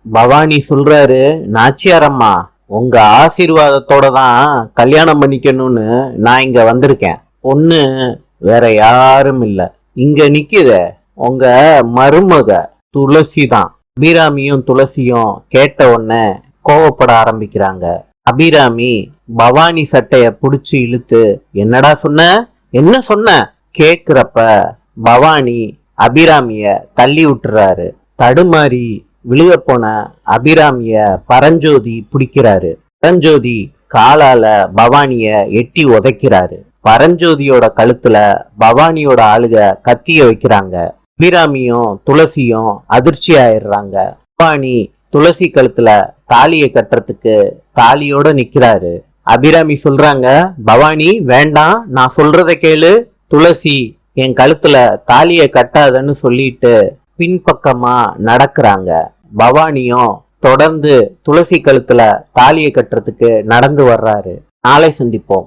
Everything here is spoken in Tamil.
பவானி சொல்றாரு, நாச்சியார் அம்மா உங்க ஆசீர்வாதத்தோட தான் கல்யாணம் பண்ணிக்கணும்னு நான் இங்க வந்திருக்கேன். பொண்ணு வேற யாரும் இல்ல, இங்க நிக்குதே உங்க மருமக துளசி தான். அபிராமியும் துளசியும் கேட்ட உடனே கோவப்பட ஆரம்பிக்கிறாங்க. அபிராமி பவானி சட்டைய புடிச்சு இழுத்து, என்னடா சொன்ன, என்ன சொன்ன கேக்குறப்ப பவானி அபிராமிய தள்ளி விட்டுறாரு. தடுமாறி விழுக போன அபிராமிய பரஞ்சோதி பிடிக்கிறாரு. பரஞ்சோதி காலால பவானிய எட்டி உதைக்கிறாரு. பரஞ்சோதியோட கழுத்துல பவானியோட ஆளுக கத்திய வைக்கிறாங்க. அபிராமியும் துளசியும் அதிர்ச்சி ஆயிடுறாங்க. பவானி துளசி கழுத்துல தாலியை கட்டுறதுக்கு தாலியோட நிக்கிறாரு. அபிராமி சொல்றாங்க, பவானி வேண்டாம், நான் சொல்றத கேளு. துளசி என் கழுத்துல தாலியை கட்டாதன்னு சொல்லிட்டு பின்பக்கமா நடக்கிறாங்க. பவானியும் தொடர்ந்து துளசி கழுத்துல தாலியை கட்டுறதுக்கு நடந்து வர்றாரு. நாளை சந்திப்போம்.